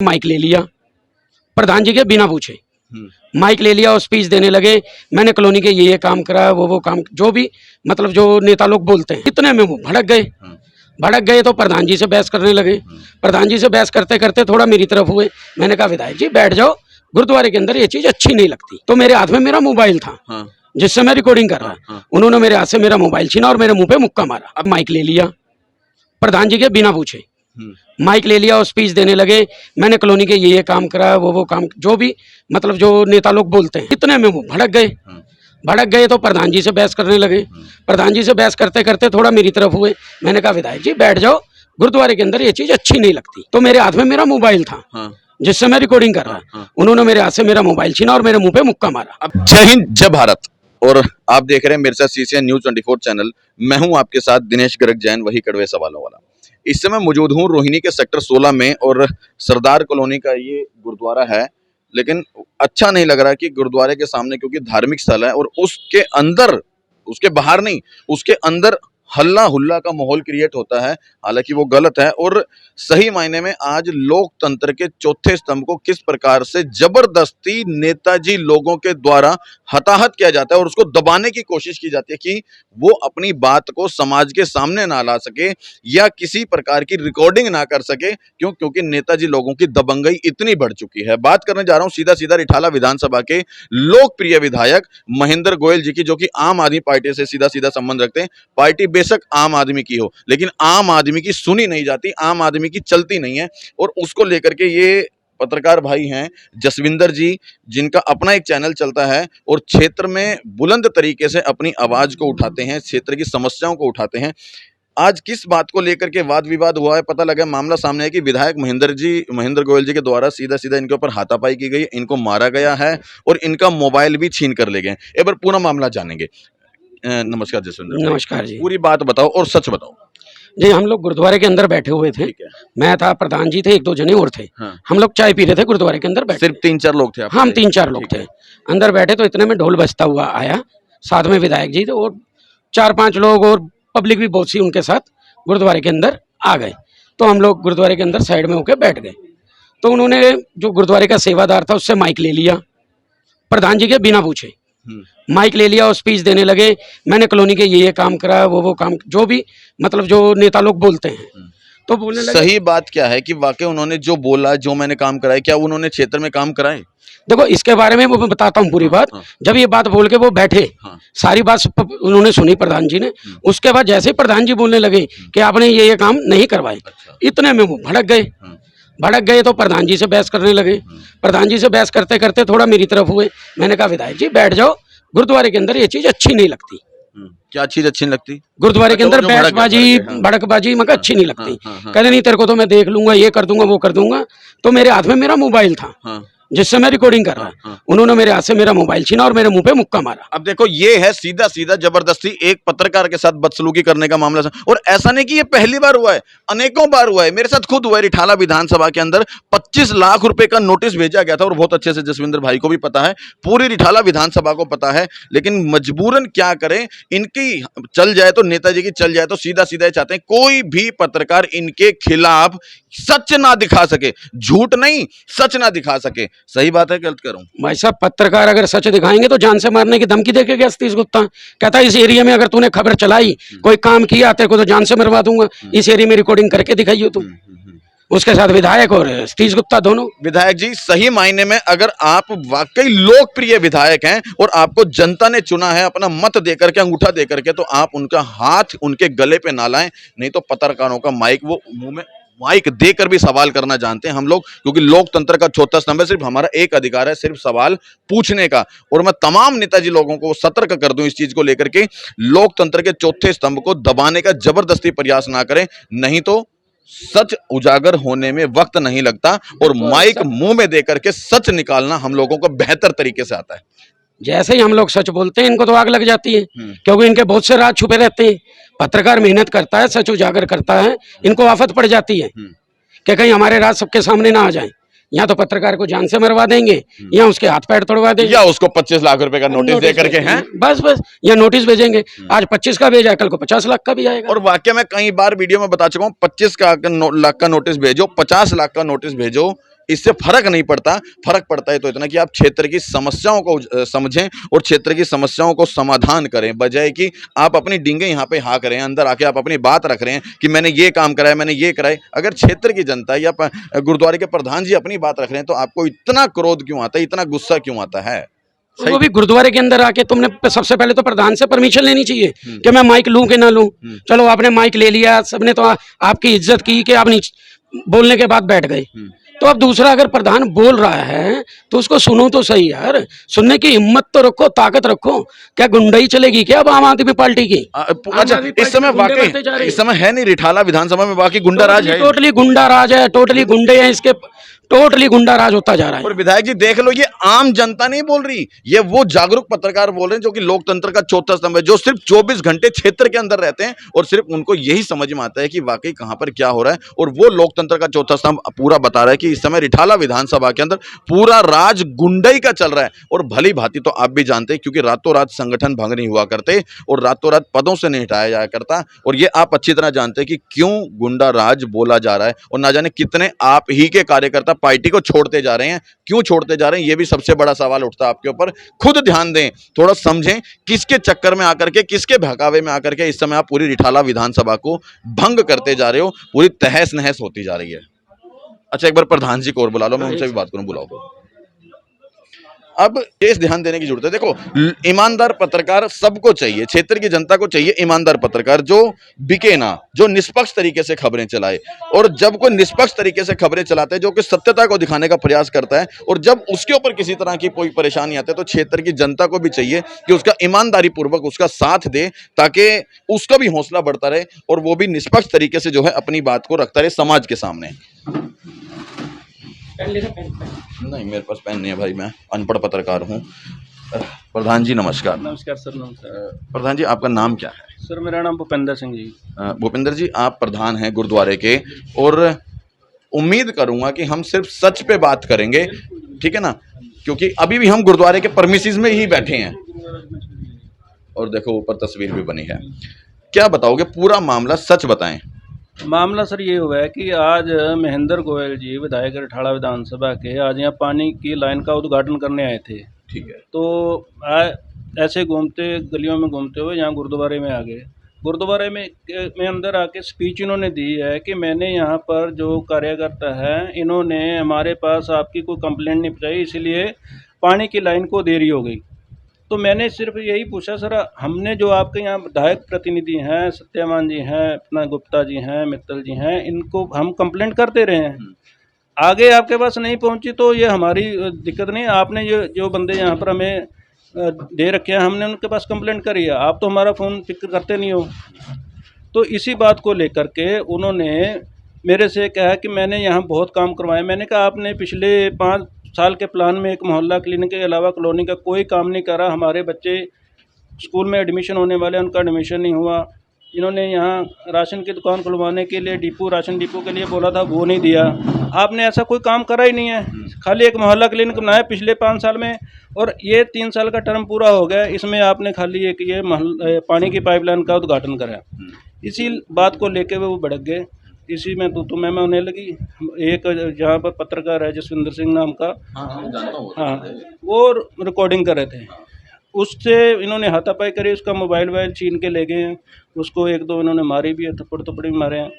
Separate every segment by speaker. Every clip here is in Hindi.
Speaker 1: माइक ले लिया प्रधान जी के बिना पूछे, माइक ले लिया और स्पीच देने लगे। मैंने कॉलोनी के ये काम करा, वो काम, जो भी मतलब जो नेता लोग बोलते हैं, इतने में वो भड़क गए तो प्रधान जी से बहस करने लगे। प्रधान जी से बहस करते करते थोड़ा मेरी तरफ हुए। मैंने कहा विधायक जी बैठ जाओ, गुरुद्वारे के अंदर ये चीज अच्छी नहीं लगती। तो मेरे हाथ में मेरा मोबाइल था जिससे मैं रिकॉर्डिंग कर रहा। उन्होंने मेरे हाथ से मेरा मोबाइल छीना और मेरे मुंह पे मुक्का मारा। अब माइक ले लिया प्रधान जी के बिना पूछे, माइक ले लिया और स्पीच देने लगे। मैंने कॉलोनी के ये काम करा, वो काम, जो भी मतलब जो नेता लोग बोलते हैं, इतने में वो भड़क गए तो प्रधान जी से बहस करने लगे। प्रधान जी से बहस करते करते थोड़ा मेरी तरफ हुए। मैंने कहा विधायक जी बैठ जाओ, गुरुद्वारे के अंदर ये चीज अच्छी नहीं लगती। तो मेरे हाथ में मेरा मोबाइल था जिससे मैं रिकॉर्डिंग कर रहा। उन्होंने मेरे हाथ से मेरा मोबाइल छीना और मेरे मुंह पे मुक्का मारा।
Speaker 2: जय हिंद, जय भारत। और आप देख रहे हैं मेरे साथ सीसीएन न्यूज 24 चैनल। मैं हूं आपके साथ दिनेश गर्ग जैन, वही कड़वे सवालों वाला। इस समय मौजूद हूं रोहिणी के सेक्टर 16 में और सरदार कॉलोनी का ये गुरुद्वारा है। लेकिन अच्छा नहीं लग रहा कि गुरुद्वारे के सामने, क्योंकि धार्मिक स्थल है और उसके अंदर, उसके बाहर नहीं, उसके अंदर हल्ला हुल्ला का माहौल क्रिएट होता है। हालांकि वो गलत है और सही मायने में आज लोकतंत्र के चौथे स्तंभ को किस प्रकार से जबरदस्ती नेताजी लोगों के द्वारा हताहत किया जाता है और उसको दबाने की कोशिश की जाती है कि वो अपनी बात को समाज के सामने ना ला सके या किसी प्रकार की रिकॉर्डिंग ना कर सके। क्योंकि नेताजी लोगों की दबंगई इतनी बढ़ चुकी है। बात करने जा रहा हूं सीधा सीधा रिठाला विधानसभा के लोकप्रिय विधायक महेंद्र गोयल जी की, जो कि आम आदमी पार्टी से सीधा सीधा संबंध रखते हैं। पार्टी बेशक आम आदमी की हो, लेकिन आम आदमी की सुनी नहीं जाती, आम आदमी की चलती नहीं है। और उसको लेकर के ये पत्रकार भाई हैं जसविंदर जी, जिनका अपना एक चैनल चलता है और क्षेत्र में बुलंद तरीके से अपनी आवाज को उठाते हैं, क्षेत्र की समस्याओं को उठाते हैं। आज किस बात को लेकर के वाद विवाद हुआ है, पता लगा, मामला सामने है कि विधायक महेंद्र गोयल जी के द्वारा सीधा सीधा इनके ऊपर हाथापाई की गई, इनको मारा गया है और इनका मोबाइल भी छीन कर ले गए। एक बार पूरा मामला जानेंगे। नमस्कार जसविंदर।
Speaker 1: नमस्कार जी।
Speaker 2: पूरी बात बताओ और सच बताओ।
Speaker 1: जी हम लोग गुरुद्वारे के अंदर बैठे हुए थे। मैं था, प्रधान जी थे, एक दो जने और थे। हम लोग चाय पी रहे थे गुरुद्वारे के अंदर बैठे।
Speaker 2: सिर्फ 3-4 लोग थे?
Speaker 1: हम 3-4 लोग थे अंदर बैठे। तो इतने में ढोल बजता हुआ आया, साथ में विधायक जी थे और 4-5 लोग और पब्लिक भी बहुत सी उनके साथ गुरुद्वारे के अंदर आ गए। तो हम लोग गुरुद्वारे के अंदर साइड में होकर बैठ गए। तो उन्होंने जो गुरुद्वारे का सेवादार था उससे माइक ले लिया प्रधान जी के बिना पूछे, माइक ले लिया और स्पीच देने लगे। मैंने कॉलोनी के ये काम करा, वो काम, जो भी मतलब जो नेता लोग बोलते हैं, तो बोलने लगे।
Speaker 2: सही बात क्या है कि वाकई उन्होंने जो बोला, जो मैंने काम कराए, क्या उन्होंने क्षेत्र में काम कराए?
Speaker 1: देखो इसके बारे में वो मैं बताता हूँ पूरी बात। जब ये बात बोल के वो बैठे, सारी बात उन्होंने सुनी प्रधान जी ने। उसके बाद जैसे प्रधान जी बोलने लगे कि आपने ये काम नहीं करवाए, इतने में वो भड़क गए तो प्रधान जी से बहस करने लगे। प्रधान जी से बहस करते करते थोड़ा मेरी तरफ हुए। मैंने कहा विधायक जी बैठ जाओ, गुरुद्वारे के अंदर ये चीज अच्छी नहीं लगती।
Speaker 2: क्या चीज अच्छी नहीं लगती?
Speaker 1: गुरुद्वारे के अंदर बहसबाजी, भड़कबाजी मगर अच्छी नहीं लगती। कहते नहीं तेरे को तो मैं देख लूंगा, ये कर दूंगा, वो कर दूंगा। तो मेरे हाथ में मेरा मोबाइल था जिससे मैं रिकॉर्डिंग कर रहा। उन्होंने मेरे हाथ से मेरा मोबाइल छीना और मेरे मुंह पे मुक्का मारा।
Speaker 2: अब देखो ये है सीधा सीधा जबरदस्ती एक पत्रकार के साथ बदसलूकी करने का मामला। और ऐसा नहीं कि ये पहली बार हुआ है, अनेकों बार हुआ है। मेरे साथ खुद हुआ है। रिठाला विधानसभा के अंदर 25 लाख रुपए का नोटिस भेजा गया था और बहुत अच्छे से जसविंदर भाई को भी पता है, पूरी रिठाला विधानसभा को पता है। लेकिन मजबूरन क्या करें, इनकी चल जाए तो, नेताजी की चल जाए तो सीधा सीधा चाहते हैं कोई भी पत्रकार इनके खिलाफ सच ना दिखा सके, झूठ नहीं सच ना दिखा सके। सही बात है, गलत करूं?
Speaker 1: भाई साहब पत्रकार अगर सच दिखाएंगे तो जान से मारने की धमकी देके गया सतीश गुप्ता। कहता है इस एरिया में अगर तूने खबर चलाई, कोई काम किया, तेरे को तो जान से मरवा दूंगा, इस एरिया में रिकॉर्डिंग करके दिखाइयो तुम। उसके साथ विधायक और सतीश गुप्ता दोनों।
Speaker 2: विधायक जी सही मायने में अगर आप वाकई लोकप्रिय विधायक हैं और आपको जनता ने चुना है अपना मत देकर के, अंगूठा देकर के, तो आप उनका हाथ उनके गले पे ना लाएं। नहीं तो पत्रकारों का माइक वो मुंह में माइक देकर भी सवाल करना जानते हैं हम लोग, क्योंकि लोकतंत्र का चौथा स्तंभ है, सिर्फ हमारा एक अधिकार है, सिर्फ सवाल पूछने का। और मैं तमाम नेताजी लोगों को सतर्क कर दूं इस चीज को लेकर के, लोकतंत्र के चौथे स्तंभ को दबाने का जबरदस्ती प्रयास ना करें, नहीं तो सच उजागर होने में वक्त नहीं लगता और माइक मुंह में देकर के सच निकालना हम लोगों को बेहतर तरीके से आता है।
Speaker 1: जैसे ही हम लोग सच बोलते हैं इनको तो आग लग जाती है, क्योंकि इनके बहुत से राज छुपे रहते हैं। पत्रकार मेहनत करता है, सच उजागर करता है, इनको आफत पड़ जाती है कि कहीं हमारे राज सबके सामने ना आ जाए। या तो पत्रकार को जान से मरवा देंगे या उसके हाथ पैर तोड़वा देंगे या
Speaker 2: उसको 25 लाख रुपए का नोटिस दे करके हैं,
Speaker 1: बस या नोटिस भेजेंगे। आज 25 का भेजा, कल को 50 लाख का भी आएगा।
Speaker 2: और वाकई में कई बार वीडियो में बता चुका हूं, 25 लाख का नोटिस भेजो, 50 लाख का नोटिस भेजो, इससे फर्क नहीं पड़ता। फर्क पड़ता है तो इतना कि आप क्षेत्र की समस्याओं को समझें और क्षेत्र की समस्याओं को समाधान करें, बजाय कि आप अपनी डींगे यहाँ पे हाँ करें, अंदर आके आप अपनी बात रख रहे हैं कि मैंने ये काम कराया, मैंने ये कराया। अगर क्षेत्र की जनता या गुरुद्वारे के प्रधान जी अपनी बात रख रहे हैं तो आपको इतना क्रोध क्यों आता है, इतना गुस्सा क्यों आता है?
Speaker 1: वो भी गुरुद्वारे के अंदर आके तुमने सबसे पहले तो प्रधान से परमिशन लेनी चाहिए कि मैं माइक लूं कि ना लूं। चलो आपने माइक ले लिया, सबने तो आपकी इज्जत की कि आप बोलने के बाद बैठ गए। तो अब दूसरा, अगर प्रधान बोल रहा है तो उसको सुनो तो सही यार, सुनने की हिम्मत तो रखो, ताकत रखो। क्या गुंडाई चलेगी क्या अब आम आदमी पार्टी की?
Speaker 2: अच्छा, इस समय वाकई इस समय है नहीं, रिठाला विधानसभा में बाकी गुंडा राज है,
Speaker 1: टोटली गुंडा राज है, टोटली गुंडे हैं, इसके टोटली गुंडा राज होता जा रहा है।
Speaker 2: और विधायक जी देख लो, ये आम जनता नहीं बोल रही, ये वो जागरूक पत्रकार बोल रहे हैं जो कि लोकतंत्र का चौथा स्तंभ है, जो सिर्फ 24 घंटे क्षेत्र के अंदर रहते हैं और सिर्फ उनको यही समझ में आता है कि वाकई कहां पर क्या हो रहा है। और वो लोकतंत्र का चौथा स्तंभ पूरा बता रहा है कि इस समय रिठाला विधानसभा के अंदर पूरा राज गुंडई का चल रहा है। और भली भांति तो आप भी जानते हैं, क्योंकि रातों रात संगठन भंग नहीं हुआ करते और रातों रात पदों से नहीं हटाया जाया करता। और ये आप अच्छी तरह जानते हैं कि क्यों गुंडा राज बोला जा रहा है और ना जाने कितने आप ही के कार्यकर्ता पार्टी को छोड़ते जा रहे हैं। क्यों छोड़ते जा रहे हैं, ये भी सबसे बड़ा सवाल उठता है आपके ऊपर। खुद ध्यान दें, थोड़ा समझें, किसके चक्कर में आकर के, किसके बहकावे में आकर के इस समय आप पूरी रिठाला विधानसभा को भंग करते जा रहे हो, पूरी तहस नहस होती जा रही है। अच्छा, एक बार प्रधान जी को और बुला लो, मैं उनसे भी बात करूं, बुलाओ। अब इस ध्यान देने की जरूरत है। देखो, ईमानदार पत्रकार सबको चाहिए, क्षेत्र की जनता को चाहिए ईमानदार पत्रकार, जो बिके ना, जो निष्पक्ष तरीके से खबरें चलाए। और जब कोई निष्पक्ष तरीके से खबरें चलाता है, जो कि सत्यता को दिखाने का प्रयास करता है, और जब उसके ऊपर किसी तरह की कोई परेशानी आती है, तो क्षेत्र की जनता को भी चाहिए कि उसका ईमानदारी पूर्वक उसका साथ दे, ताकि उसका भी हौसला बढ़ता रहे और वो भी निष्पक्ष तरीके से जो है अपनी बात को रखता रहे समाज के सामने। नहीं, मेरे पास पेन नहीं है भाई, मैं अनपढ़ पत्रकार हूँ। प्रधान जी नमस्कार।
Speaker 3: नमस्कार सर। नमस्कार
Speaker 2: प्रधान जी, आपका नाम क्या है?
Speaker 3: सर, मेरा नाम भूपेंद्र सिंह जी।
Speaker 2: भूपेंद्र जी, आप प्रधान हैं गुरुद्वारे के, और उम्मीद करूंगा कि हम सिर्फ सच पे बात करेंगे, ठीक है ना, क्योंकि अभी भी हम गुरुद्वारे के प्रेमिसेस में ही बैठे हैं। और देखो, ऊपर तस्वीर भी बनी है। क्या बताओगे, पूरा मामला सच बताएं।
Speaker 3: मामला सर ये हुआ है कि आज महेंद्र गोयल जी, विधायक रिठाला विधानसभा के, आज यहाँ पानी की लाइन का उद्घाटन करने आए थे।
Speaker 2: ठीक है।
Speaker 3: तो ऐसे घूमते गलियों में घूमते हुए यहाँ गुरुद्वारे में आ गए। गुरुद्वारे में अंदर आके स्पीच इन्होंने दी है कि मैंने यहाँ पर जो कार्यकर्ता है, इन्होंने हमारे पास आपकी कोई कंप्लेंट नहीं पहुँचाई, इसलिए पानी की लाइन को देरी हो गई। तो मैंने सिर्फ यही पूछा, सर हमने जो आपके यहाँ विधायक प्रतिनिधि हैं, सत्यमान जी हैं, अपना गुप्ता जी हैं, मित्तल जी हैं, इनको हम कंप्लेंट करते रहे हैं, आगे आपके पास नहीं पहुंची तो ये हमारी दिक्कत नहीं। आपने ये जो बंदे यहाँ पर हमें दे रखे हैं, हमने उनके पास कंप्लेंट करी है, आप तो हमारा फ़ोन पिक करते नहीं हो। तो इसी बात को लेकर के उन्होंने मेरे से कहा कि मैंने यहाँ बहुत काम करवाया। मैंने कहा आपने पिछले 5 साल के प्लान में एक मोहल्ला क्लिनिक के अलावा कॉलोनी का कोई काम नहीं करा। हमारे बच्चे स्कूल में एडमिशन होने वाले, उनका एडमिशन नहीं हुआ। इन्होंने यहाँ राशन की दुकान खुलवाने के लिए राशन डिपो के लिए बोला था, वो नहीं दिया। आपने ऐसा कोई काम करा ही नहीं है, खाली एक मोहल्ला क्लिनिक बनाया पिछले 5 साल में, और ये 3 साल का टर्म पूरा हो गया, इसमें आपने खाली एक ये पानी की पाइपलाइन का उद्घाटन करा। इसी बात को लेके वो भड़क गए, इसी में तो मैं होने लगी। एक जहाँ पर पत्रकार है जसविंदर सिंह नाम का, हाँ, वो रिकॉर्डिंग कर रहे थे, उससे इन्होंने हाथापाई करी, उसका मोबाइल वोबाइल छीन के ले गए हैं, उसको 1-2 इन्होंने मारी भी है, थप्पड़ भी मारे हैं।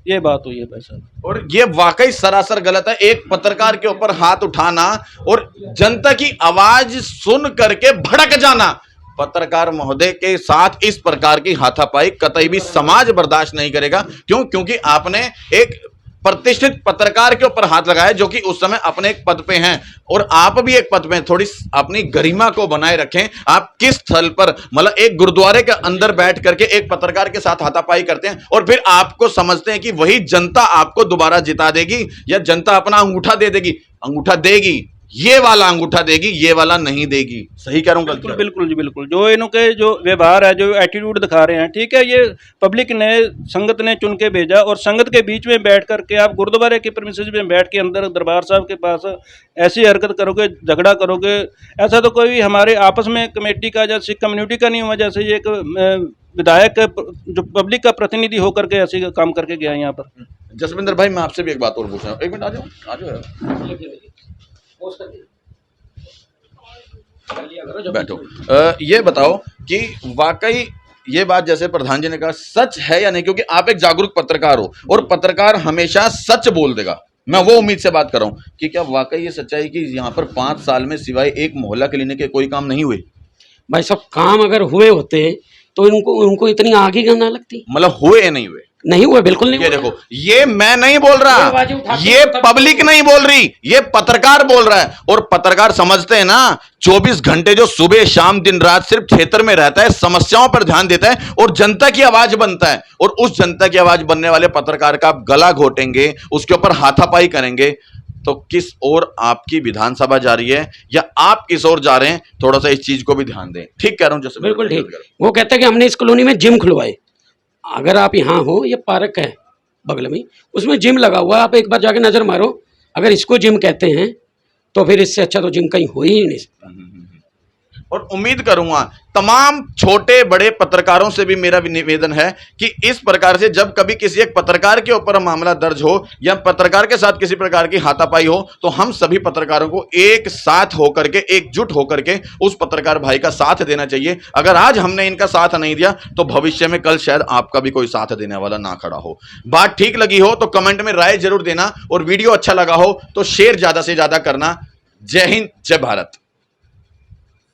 Speaker 3: ये बात हुई है भाई साहब,
Speaker 2: और ये वाकई सरासर गलत है, एक पत्रकार के ऊपर हाथ उठाना और जनता की आवाज सुन करके भड़क जाना। पत्रकार महोदय के साथ इस प्रकार की हाथापाई कतई भी समाज बर्दाश्त नहीं करेगा। क्यों? क्योंकि आपने एक प्रतिष्ठित पत्रकार के ऊपर हाथ लगाया, जो कि उस समय अपने एक पद पे हैं, और आप भी एक पद पे हैं। थोड़ी अपनी गरिमा को बनाए रखें। आप किस स्थल पर, मतलब एक गुरुद्वारे के अंदर बैठ करके एक पत्रकार के साथ हाथापाई करते हैं, और फिर आपको समझते हैं कि वही जनता आपको दोबारा जिता देगी, या जनता अपना अंगूठा दे देगी। अंगूठा देगी, ये वाला अंगूठा देगी, ये वाला नहीं देगी। सही कह रहा हूं?
Speaker 3: बिल्कुल बिल्कुल जी, बिल्कुल। जो इनके जो व्यवहार है, जो एटीट्यूड दिखा रहे हैं, ठीक है, ये पब्लिक ने, संगत ने चुन के भेजा, और संगत के बीच में बैठ करके आप गुरुद्वारे के प्रेमिसेस में बैठ के अंदर दरबार साहब के पास ऐसी हरकत करोगे, झगड़ा करोगे, ऐसा तो कोई हमारे आपस में कमेटी का या सिख कम्युनिटी का नहीं हुआ। जैसे ये एक विधायक जो पब्लिक का प्रतिनिधि होकर के ऐसे काम करके गया यहाँ पर।
Speaker 2: जसविंदर भाई, मैं आपसे भी एक बात और पूछ रहा हूँ, एक मिनट आ जाओ यार। बैठो। ये बताओ कि वाकई ये बात जैसे प्रधान जी ने कहा सच है या नहीं, क्योंकि आप एक जागरूक पत्रकार हो और पत्रकार हमेशा सच बोल देगा। मैं वो उम्मीद से बात कर रहा हूं कि क्या वाकई ये सच्चाई कि यहाँ पर 5 साल में सिवाय एक मोहल्ला क्लिनिक के कोई काम नहीं हुए?
Speaker 1: भाई सब काम अगर हुए होते तो उनको इतनी आग ही ना लगती।
Speaker 2: मतलब हुए या नहीं हुए?
Speaker 1: नहीं हुए, बिल्कुल नहीं
Speaker 2: ये
Speaker 1: हुए।
Speaker 2: देखो, ये मैं नहीं बोल
Speaker 1: ये
Speaker 2: रहा,
Speaker 1: आवाजें उठाते
Speaker 2: ये
Speaker 1: हैं तब-
Speaker 2: पब्लिक नहीं बोल रही, ये पत्रकार बोल रहा है। और पत्रकार समझते हैं ना, 24 घंटे जो सुबह शाम दिन रात सिर्फ क्षेत्र में रहता है, समस्याओं पर ध्यान देता है और जनता की आवाज बनता है। और उस जनता की आवाज बनने वाले पत्रकार का आप गला घोटेंगे, उसके ऊपर हाथापाई करेंगे, तो किस ओर आपकी विधानसभा जा रही है या आप किस ओर जा रहे हैं? थोड़ा सा इस चीज को भी ध्यान दें। ठीक कह रहा हूं जैसे?
Speaker 1: बिल्कुल ठीक। वो कहते हैं कि हमने इस कॉलोनी में जिम खुलवाए। अगर आप यहाँ हो, ये पार्क है बगल में, उसमें जिम लगा हुआ है, आप एक बार जाके नजर मारो। अगर इसको जिम कहते हैं तो फिर इससे अच्छा तो जिम कहीं हो ही नहीं सकता।
Speaker 2: और उम्मीद करूंगा तमाम छोटे बड़े पत्रकारों से भी मेरा निवेदन है कि इस प्रकार से जब कभी किसी एक पत्रकार के ऊपर मामला दर्ज हो या पत्रकार के साथ किसी प्रकार की हाथापाई हो, तो हम सभी पत्रकारों को एक साथ होकर के, एकजुट होकर के उस पत्रकार भाई का साथ देना चाहिए। अगर आज हमने इनका साथ नहीं दिया तो भविष्य में कल शायद आपका भी कोई साथ देने वाला ना खड़ा हो। बात ठीक लगी हो तो कमेंट में राय जरूर देना और वीडियो अच्छा लगा हो तो शेयर ज्यादा से ज्यादा करना। जय हिंद, जय भारत।